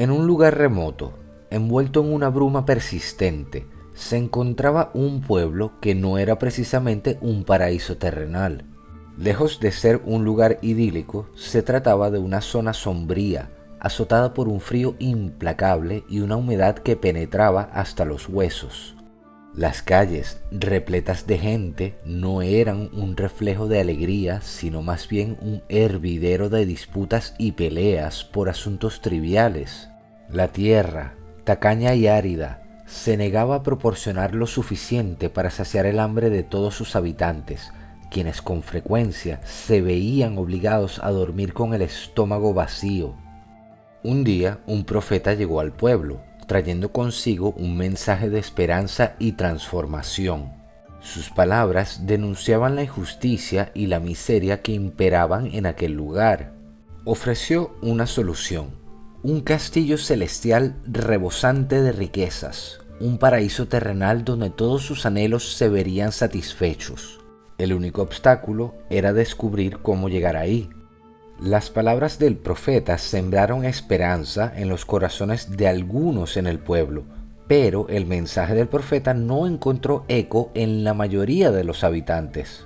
En un lugar remoto, envuelto en una bruma persistente, se encontraba un pueblo que no era precisamente un paraíso terrenal. Lejos de ser un lugar idílico, se trataba de una zona sombría, azotada por un frío implacable y una humedad que penetraba hasta los huesos. Las calles, repletas de gente, no eran un reflejo de alegría, sino más bien un hervidero de disputas y peleas por asuntos triviales. La tierra, tacaña y árida, se negaba a proporcionar lo suficiente para saciar el hambre de todos sus habitantes, quienes con frecuencia se veían obligados a dormir con el estómago vacío. Un día, un profeta llegó al pueblo, trayendo consigo un mensaje de esperanza y transformación. Sus palabras denunciaban la injusticia y la miseria que imperaban en aquel lugar. Ofreció una solución: un castillo celestial rebosante de riquezas, un paraíso terrenal donde todos sus anhelos se verían satisfechos. El único obstáculo era descubrir cómo llegar ahí. Las palabras del profeta sembraron esperanza en los corazones de algunos en el pueblo, pero el mensaje del profeta no encontró eco en la mayoría de los habitantes.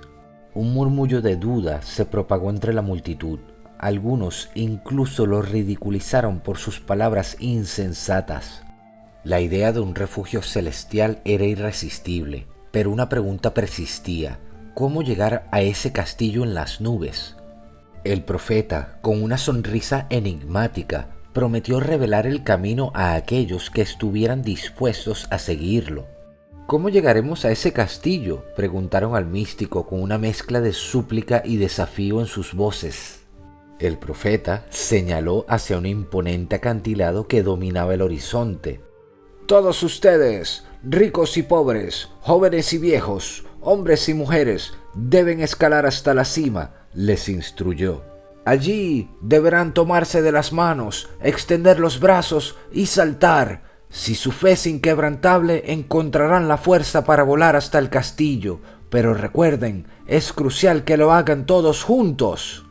Un murmullo de duda se propagó entre la multitud. Algunos incluso lo ridiculizaron por sus palabras insensatas. La idea de un refugio celestial era irresistible, pero una pregunta persistía: ¿cómo llegar a ese castillo en las nubes? El profeta, con una sonrisa enigmática, prometió revelar el camino a aquellos que estuvieran dispuestos a seguirlo. ¿Cómo llegaremos a ese castillo?, preguntaron al místico con una mezcla de súplica y desafío en sus voces. El profeta señaló hacia un imponente acantilado que dominaba el horizonte. Todos ustedes, ricos y pobres, jóvenes y viejos, hombres y mujeres, deben escalar hasta la cima, les instruyó. Allí deberán tomarse de las manos, extender los brazos y saltar. Si su fe es inquebrantable, encontrarán la fuerza para volar hasta el castillo. Pero recuerden, es crucial que lo hagan todos juntos.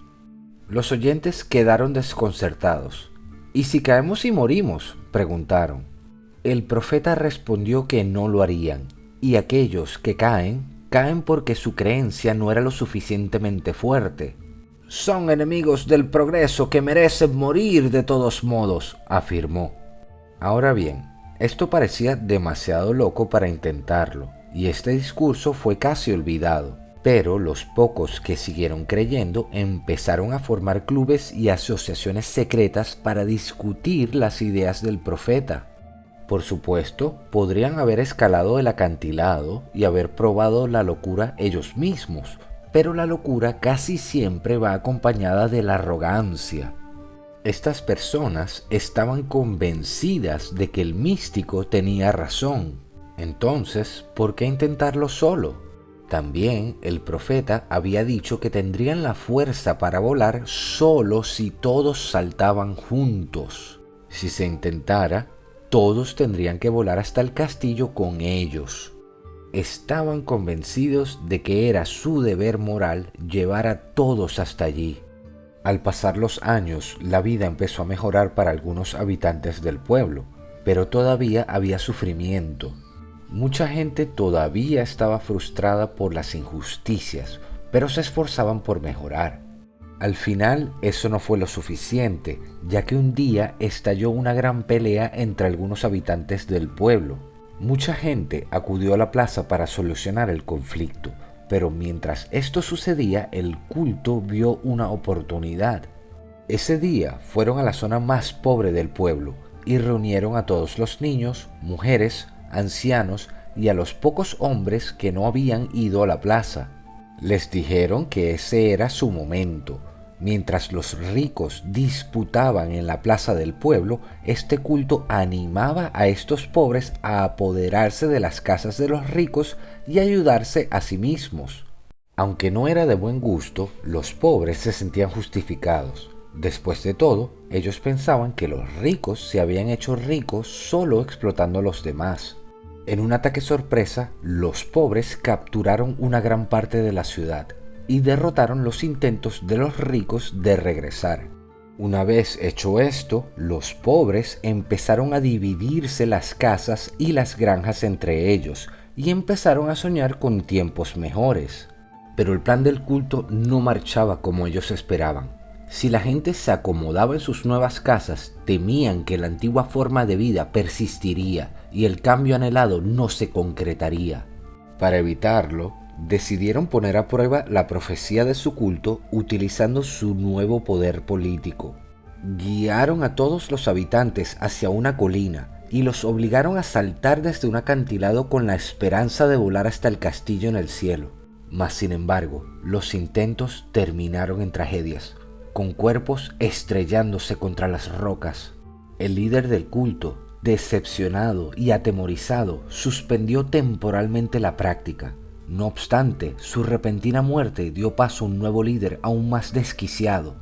Los oyentes quedaron desconcertados. ¿Y si caemos y morimos?, preguntaron. El profeta respondió que no lo harían, y aquellos que caen porque su creencia no era lo suficientemente fuerte. Son enemigos del progreso que merecen morir de todos modos, afirmó. Ahora bien, esto parecía demasiado loco para intentarlo, y este discurso fue casi olvidado. Pero los pocos que siguieron creyendo empezaron a formar clubes y asociaciones secretas para discutir las ideas del profeta. Por supuesto, podrían haber escalado el acantilado y haber probado la locura ellos mismos, pero la locura casi siempre va acompañada de la arrogancia. Estas personas estaban convencidas de que el místico tenía razón. Entonces, ¿por qué intentarlo solo? También el profeta había dicho que tendrían la fuerza para volar solo si todos saltaban juntos. Si se intentara, todos tendrían que volar hasta el castillo con ellos. Estaban convencidos de que era su deber moral llevar a todos hasta allí. Al pasar los años, la vida empezó a mejorar para algunos habitantes del pueblo, pero todavía había sufrimiento. Mucha gente todavía estaba frustrada por las injusticias, pero se esforzaban por mejorar. Al final, eso no fue lo suficiente, ya que un día estalló una gran pelea entre algunos habitantes del pueblo. Mucha gente acudió a la plaza para solucionar el conflicto, pero mientras esto sucedía, el culto vio una oportunidad. Ese día fueron a la zona más pobre del pueblo y reunieron a todos los niños, mujeres, ancianos y a los pocos hombres que no habían ido a la plaza. Les dijeron que ese era su momento. Mientras los ricos disputaban en la plaza del pueblo, este culto animaba a estos pobres a apoderarse de las casas de los ricos y ayudarse a sí mismos. Aunque no era de buen gusto, los pobres se sentían justificados. Después de todo, ellos pensaban que los ricos se habían hecho ricos solo explotando a los demás. En un ataque sorpresa, los pobres capturaron una gran parte de la ciudad y derrotaron los intentos de los ricos de regresar. Una vez hecho esto, los pobres empezaron a dividirse las casas y las granjas entre ellos y empezaron a soñar con tiempos mejores. Pero el plan del culto no marchaba como ellos esperaban. Si la gente se acomodaba en sus nuevas casas, temían que la antigua forma de vida persistiría y el cambio anhelado no se concretaría. Para evitarlo, decidieron poner a prueba la profecía de su culto utilizando su nuevo poder político. Guiaron a todos los habitantes hacia una colina y los obligaron a saltar desde un acantilado con la esperanza de volar hasta el castillo en el cielo. Mas, sin embargo, los intentos terminaron en tragedias, con cuerpos estrellándose contra las rocas. El líder del culto, decepcionado y atemorizado, suspendió temporalmente la práctica. No obstante, su repentina muerte dio paso a un nuevo líder aún más desquiciado.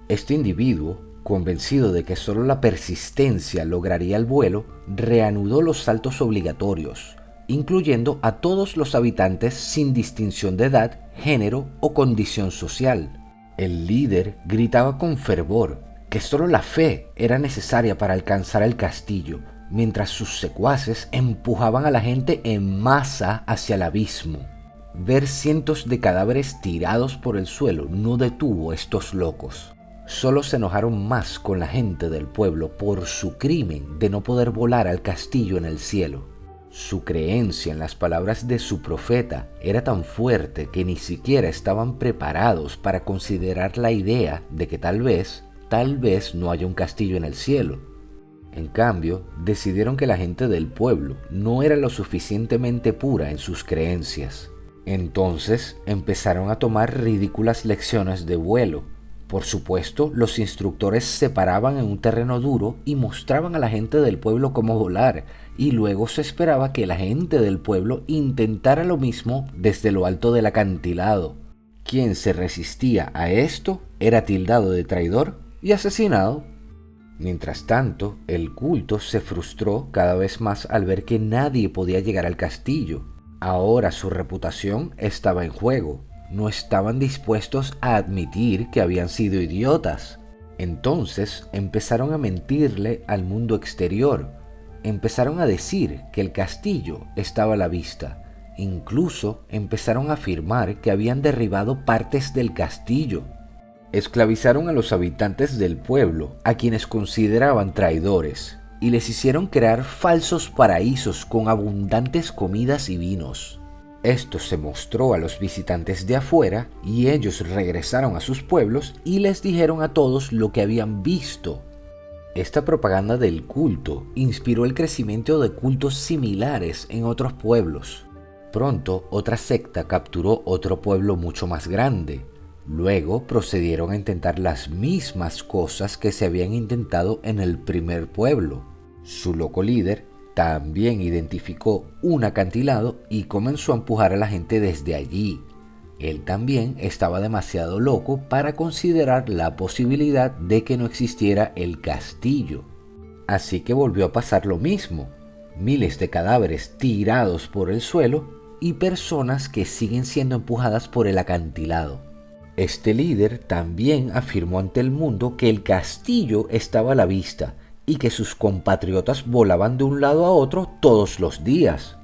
Este individuo, convencido de que solo la persistencia lograría el vuelo, reanudó los saltos obligatorios, incluyendo a todos los habitantes sin distinción de edad, género o condición social. El líder gritaba con fervor que solo la fe era necesaria para alcanzar el castillo, mientras sus secuaces empujaban a la gente en masa hacia el abismo. Ver cientos de cadáveres tirados por el suelo no detuvo a estos locos. Solo se enojaron más con la gente del pueblo por su crimen de no poder volar al castillo en el cielo. Su creencia en las palabras de su profeta era tan fuerte que ni siquiera estaban preparados para considerar la idea de que tal vez no haya un castillo en el cielo. En cambio, decidieron que la gente del pueblo no era lo suficientemente pura en sus creencias. Entonces empezaron a tomar ridículas lecciones de vuelo. Por supuesto, los instructores se paraban en un terreno duro y mostraban a la gente del pueblo cómo volar, y luego se esperaba que la gente del pueblo intentara lo mismo desde lo alto del acantilado. Quien se resistía a esto era tildado de traidor y asesinado. Mientras tanto, el culto se frustró cada vez más al ver que nadie podía llegar al castillo. Ahora su reputación estaba en juego. No estaban dispuestos a admitir que habían sido idiotas. Entonces empezaron a mentirle al mundo exterior. Empezaron a decir que el castillo estaba a la vista. Incluso empezaron a afirmar que habían derribado partes del castillo. Esclavizaron a los habitantes del pueblo, a quienes consideraban traidores, y les hicieron crear falsos paraísos con abundantes comidas y vinos. Esto se mostró a los visitantes de afuera y ellos regresaron a sus pueblos y les dijeron a todos lo que habían visto. Esta propaganda del culto inspiró el crecimiento de cultos similares en otros pueblos. Pronto, otra secta capturó otro pueblo mucho más grande. Luego procedieron a intentar las mismas cosas que se habían intentado en el primer pueblo. Su loco líder también identificó un acantilado y comenzó a empujar a la gente desde allí. Él también estaba demasiado loco para considerar la posibilidad de que no existiera el castillo. Así que volvió a pasar lo mismo. Miles de cadáveres tirados por el suelo y personas que siguen siendo empujadas por el acantilado. Este líder también afirmó ante el mundo que el castillo estaba a la vista y que sus compatriotas volaban de un lado a otro todos los días.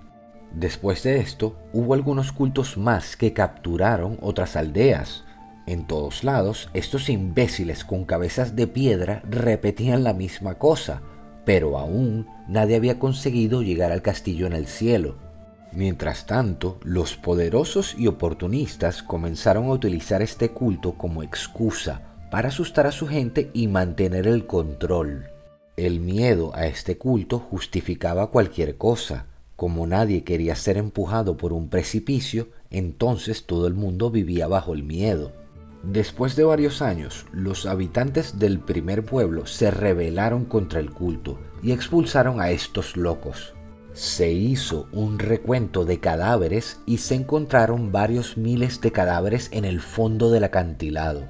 Después de esto, hubo algunos cultos más que capturaron otras aldeas. En todos lados, estos imbéciles con cabezas de piedra repetían la misma cosa, pero aún nadie había conseguido llegar al castillo en el cielo. Mientras tanto, los poderosos y oportunistas comenzaron a utilizar este culto como excusa para asustar a su gente y mantener el control. El miedo a este culto justificaba cualquier cosa. Como nadie quería ser empujado por un precipicio, entonces todo el mundo vivía bajo el miedo. Después de varios años, los habitantes del primer pueblo se rebelaron contra el culto y expulsaron a estos locos. Se hizo un recuento de cadáveres y se encontraron varios miles de cadáveres en el fondo del acantilado.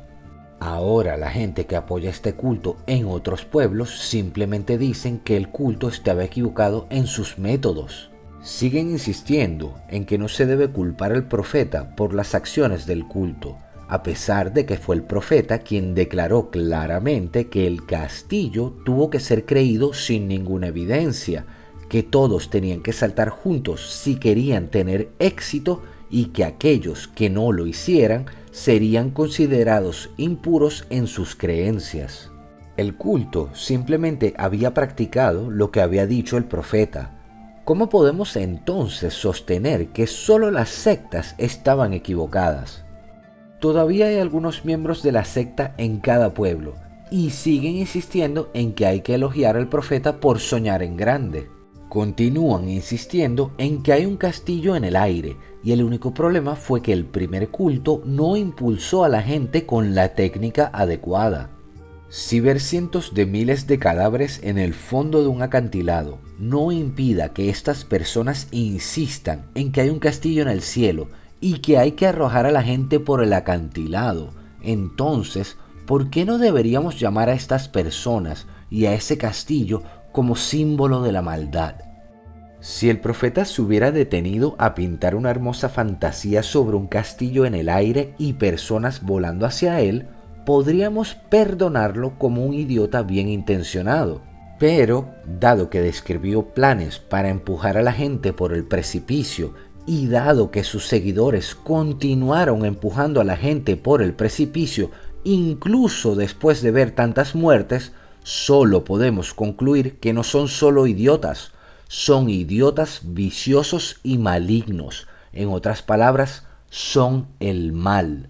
Ahora la gente que apoya este culto en otros pueblos simplemente dicen que el culto estaba equivocado en sus métodos. Siguen insistiendo en que no se debe culpar al profeta por las acciones del culto, a pesar de que fue el profeta quien declaró claramente que el castillo tuvo que ser creído sin ninguna evidencia, que todos tenían que saltar juntos si querían tener éxito y que aquellos que no lo hicieran serían considerados impuros en sus creencias. El culto simplemente había practicado lo que había dicho el profeta. ¿Cómo podemos entonces sostener que solo las sectas estaban equivocadas? Todavía hay algunos miembros de la secta en cada pueblo y siguen insistiendo en que hay que elogiar al profeta por soñar en grande. Continúan insistiendo en que hay un castillo en el aire y el único problema fue que el primer culto no impulsó a la gente con la técnica adecuada. Si ver cientos de miles de cadáveres en el fondo de un acantilado no impida que estas personas insistan en que hay un castillo en el cielo y que hay que arrojar a la gente por el acantilado, entonces, ¿por qué no deberíamos llamar a estas personas y a ese castillo como símbolo de la maldad? Si el profeta se hubiera detenido a pintar una hermosa fantasía sobre un castillo en el aire y personas volando hacia él, podríamos perdonarlo como un idiota bien intencionado. Pero, dado que describió planes para empujar a la gente por el precipicio y dado que sus seguidores continuaron empujando a la gente por el precipicio, incluso después de ver tantas muertes, solo podemos concluir que no son solo idiotas, son idiotas viciosos y malignos. En otras palabras, son el mal.